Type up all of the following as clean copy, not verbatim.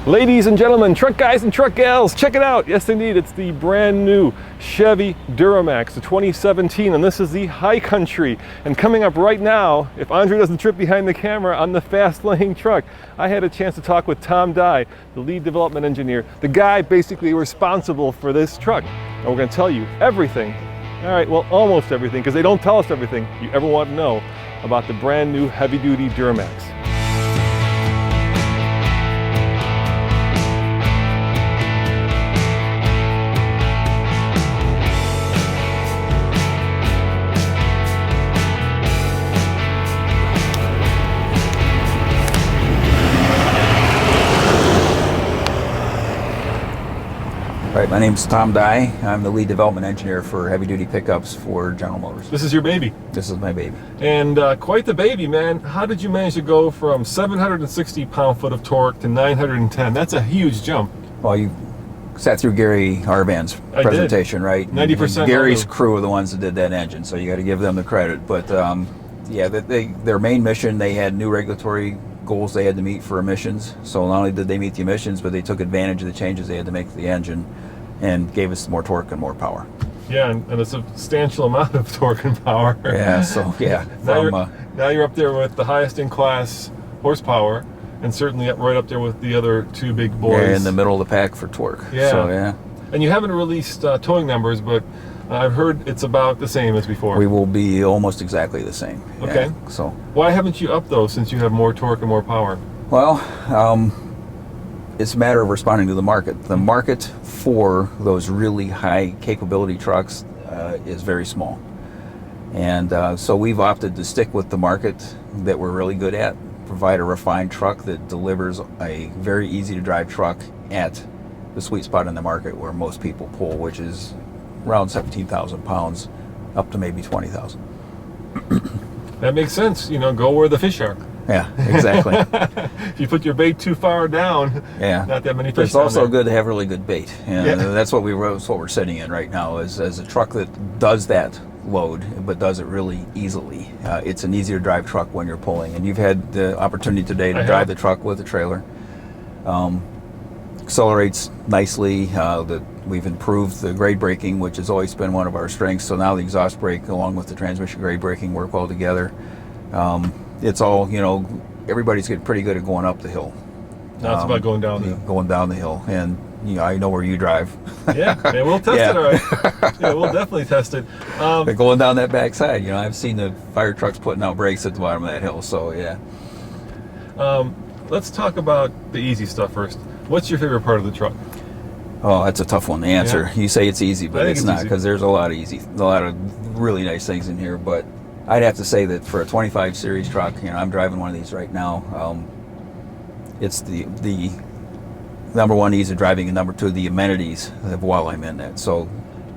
Ladies and gentlemen, truck guys and truck gals, check it out. Yes, indeed, it's the brand new Chevy Duramax, the 2017, and this is the High Country. And coming up right now, if Andre doesn't trip behind the camera on the fast lane truck, I had a chance to talk with Tom Dye, the lead development engineer, the guy basically responsible for this truck. And we're going to tell you everything, all right, well, almost everything, because they don't tell us everything you ever want to know about the brand new heavy-duty Duramax. Right, my name's Tom Dye. I'm the lead development engineer for heavy-duty pickups for General Motors. This is your baby. This is my baby. And quite the baby, man. How did you manage to go from 760 pound-foot of torque to 910? That's a huge jump. Well, you sat through Gary Arvan's presentation, right? 90%. Gary's crew are the ones that did that engine, so you got to give them the credit. But yeah, their main mission, they had new regulatory goals they had to meet for emissions. So not only did they meet the emissions, but they took advantage of the changes they had to make to the engine and gave us more torque and more power. Yeah, and a substantial amount of torque and power. Yeah, so yeah. Now you're up there with the highest in class horsepower, and certainly right up there with the other two big boys. Yeah, in the middle of the pack for torque. Yeah. So, yeah. And you haven't released towing numbers, but I've heard it's about the same as before. We will be almost exactly the same. Okay. Yeah, so why haven't you upped those since you have more torque and more power? Well, it's a matter of responding to the market. The market for those really high capability trucks is very small. And so we've opted to stick with the market that we're really good at, provide a refined truck that delivers a very easy to drive truck at the sweet spot in the market where most people pull, which is around 17,000 pounds up to maybe 20,000. That makes sense. You know, go where the fish are. Yeah, exactly. If you put your bait too far down, yeah, not that many fish. It's also good to have really good bait, and that's what we're sitting in right now. Is a truck that does that load, but does it really easily. It's an easier to drive truck when you're pulling, and you've had the opportunity today to drive the truck with the trailer. Accelerates nicely. We've improved the grade braking, which has always been one of our strengths. So now the exhaust brake, along with the transmission grade braking, work well together. It's all, you know, everybody's getting pretty good at going up the hill. Now it's about going down the hill. Going down the hill, and you know, I know where you drive. Yeah, we'll test it, all right. Yeah, we'll definitely test it. But going down that backside, you know, I've seen the fire trucks putting out brakes at the bottom of that hill. So yeah. Let's talk about the easy stuff first. What's your favorite part of the truck? Oh, that's a tough one to answer. Yeah. You say it's easy, but it's not, because there's a lot of really nice things in here. But I'd have to say that for a 25 series truck, you know, I'm driving one of these right now. It's the number one, ease of driving, and number two, the amenities while I'm in that. So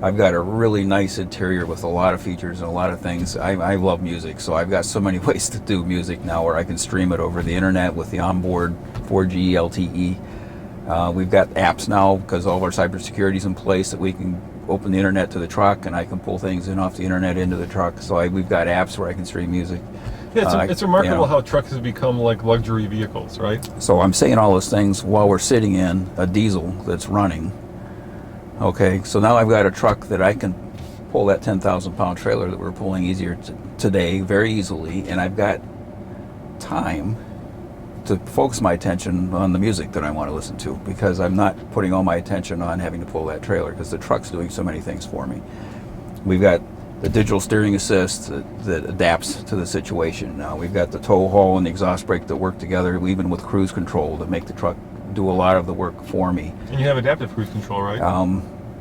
I've got a really nice interior with a lot of features and a lot of things. I love music, so I've got so many ways to do music now where I can stream it over the internet with the onboard 4G LTE. We've got apps now because all of our cybersecurity is in place that we can open the internet to the truck, and I can pull things in off the internet into the truck. So we've got apps where I can stream music. Yeah, it's remarkable how trucks have become like luxury vehicles, right? So I'm saying all those things while we're sitting in a diesel that's running. Okay, so now I've got a truck that I can pull that 10,000 pound trailer that we're pulling easier today very easily, and I've got time to focus my attention on the music that I want to listen to, because I'm not putting all my attention on having to pull that trailer because the truck's doing so many things for me. We've got the digital steering assist that adapts to the situation. Now we've got the tow haul and the exhaust brake that work together, even with cruise control, to make the truck do a lot of the work for me. And you have adaptive cruise control, right?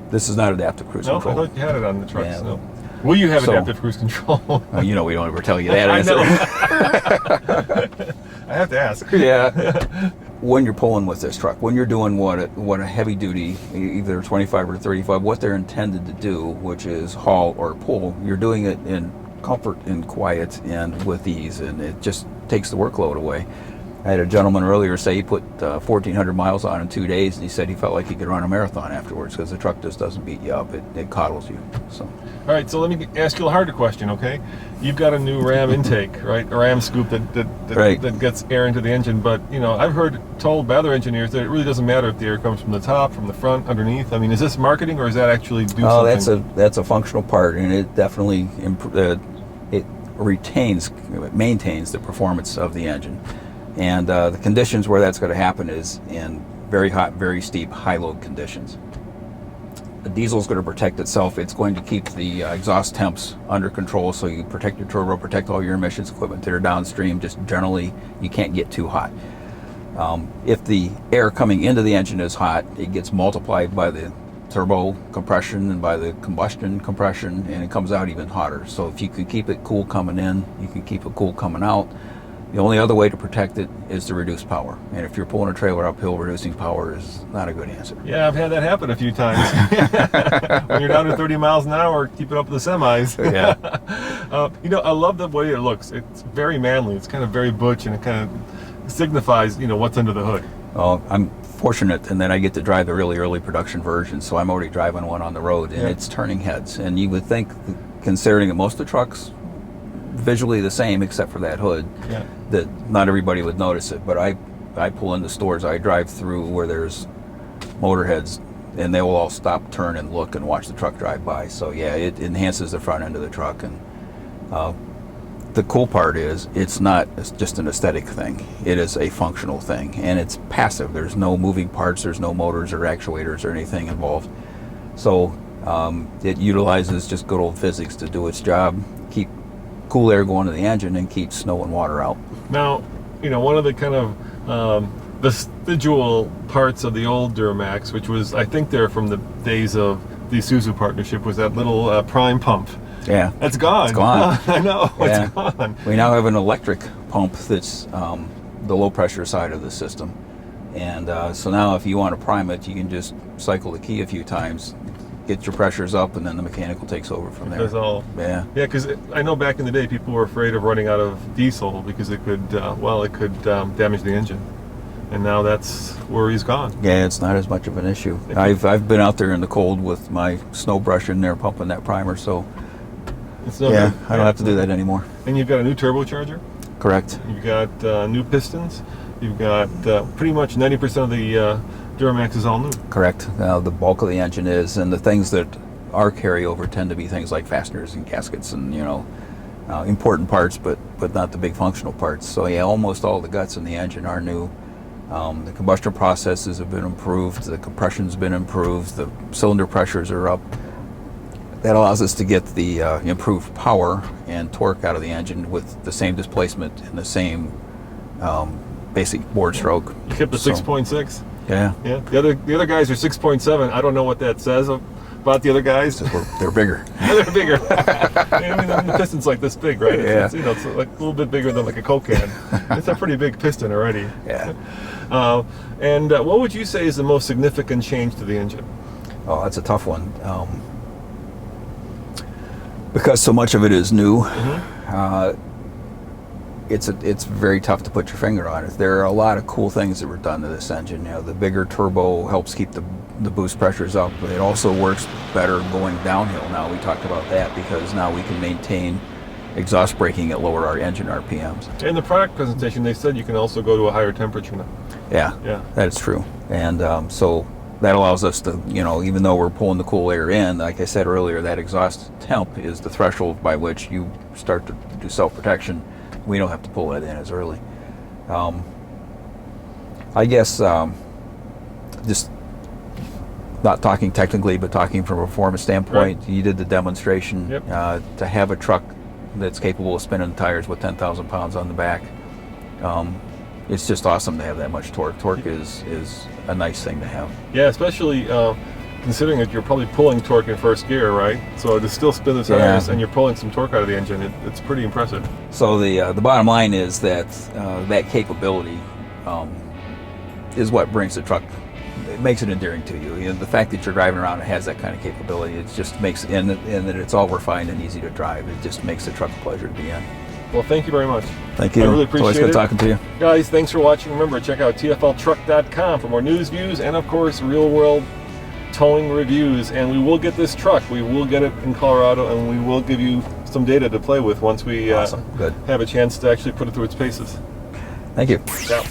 This is not adaptive cruise control. No, I thought you had it on the trucks. Yeah. No. Will you have adaptive cruise control? You know, we don't ever tell you that answer. I know. I have to ask. Yeah. When you're pulling with this truck, when you're doing what a heavy duty, either 25 or 35, what they're intended to do, which is haul or pull, you're doing it in comfort and quiet and with ease, and it just takes the workload away. I had a gentleman earlier say he put 1,400 miles on in 2 days, and he said he felt like he could run a marathon afterwards because the truck just doesn't beat you up; it coddles you. So. All right, so let me ask you a harder question, okay? You've got a new Ram intake, right? A Ram scoop that gets air into the engine, but I've told by other engineers that it really doesn't matter if the air comes from the top, from the front, underneath. I mean, is this marketing, or is that actually do something? Oh, that's a functional part, and it definitely maintains the performance of the engine. And the conditions where that's going to happen is in very hot, very steep, high load conditions. The diesel is going to protect itself. It's going to keep the exhaust temps under control, so you protect your turbo, protect all your emissions equipment that are downstream. Just generally, you can't get too hot. If the air coming into the engine is hot, it gets multiplied by the turbo compression and by the combustion compression, and it comes out even hotter. So if you can keep it cool coming in, you can keep it cool coming out. The only other way to protect it is to reduce power. And if you're pulling a trailer uphill, reducing power is not a good answer. Yeah, I've had that happen a few times. When you're down to 30 miles an hour, keep it up with the semis. Yeah. I love the way it looks. It's very manly. It's kind of very butch, and it kind of signifies, what's under the hood. Well, I'm fortunate in that I get to drive the really early production version, so I'm already driving one on the road, and it's turning heads. And you would think, considering that most of the trucks visually the same except for that hood, that not everybody would notice it. But I pull into stores, I drive through where there's motor heads, and they will all stop, turn, and look and watch the truck drive by. So yeah, it enhances the front end of the truck. And the cool part is it's not just an aesthetic thing. It is a functional thing, and it's passive. There's no moving parts, there's no motors or actuators or anything involved. So it utilizes just good old physics to do its job, keep cool air going to the engine, and keep snow and water out. Now, one of the kind of vestigial parts of the old Duramax, which was, I think they're from the days of the Isuzu partnership, was that little prime pump. Yeah. It's gone. It's gone. I know, it's gone. We now have an electric pump that's the low pressure side of the system. And so now if you want to prime it, you can just cycle the key a few times, get your pressures up, and then the mechanical takes over from there. Yeah, because I know back in the day people were afraid of running out of diesel because it could damage the engine, and now that's where he's gone. Yeah, it's not as much of an issue. I've been out there in the cold with my snow brush in there pumping that primer, so it's no good. I don't have to do that anymore. And you've got a new turbocharger. Correct. You've got new pistons. You've got pretty much 90% of the Duramax is all new. Correct. The bulk of the engine is, and the things that are carryover tend to be things like fasteners and gaskets and important parts, but not the big functional parts. So yeah, almost all the guts in the engine are new. The combustion processes have been improved. The compression's been improved. The cylinder pressures are up. That allows us to get the improved power and torque out of the engine with the same displacement and the same basic board stroke. You kept the 6.6. Yeah. The other guys are 6.7. I don't know what that says about the other guys. They're bigger. They're bigger. The piston's like this big, right? Yeah. It's like a little bit bigger than like a Coke can. It's a pretty big piston already. Yeah. And what would you say is the most significant change to the engine? Oh, that's a tough one. Because so much of it is new. It's very tough to put your finger on it. There are a lot of cool things that were done to this engine. The bigger turbo helps keep the boost pressures up, but it also works better going downhill now. We talked about that because now we can maintain exhaust braking at lower our engine RPMs. In the product presentation, they said you can also go to a higher temperature now. Yeah, that's true. And so that allows us to, even though we're pulling the cool air in, like I said earlier, that exhaust temp is the threshold by which you start to do self-protection. We don't have to pull that in as early. I guess just not talking technically, but talking from a performance standpoint, right. You did the demonstration. Yep. To have a truck that's capable of spinning the tires with 10,000 pounds on the back, it's just awesome to have that much torque. Torque is a nice thing to have. Yeah, especially considering that you're probably pulling torque in first gear, right? So to still spin the tires and you're pulling some torque out of the engine, it's pretty impressive. So the bottom line is that that capability is what brings the truck, it makes it endearing to you. The fact that you're driving around and has that kind of capability, it just makes, and that it's all refined and easy to drive, it just makes the truck a pleasure to be in. Well, thank you very much. Thank you. I really It's always appreciate good it. talking to you. Guys, thanks for watching. Remember, check out tfltruck.com for more news, views, and of course, real-world towing reviews. And we will get this truck. We will get it in Colorado, and we will give you some data to play with once we Awesome. Good. have a chance to actually put it through its paces. Thank you. Yeah.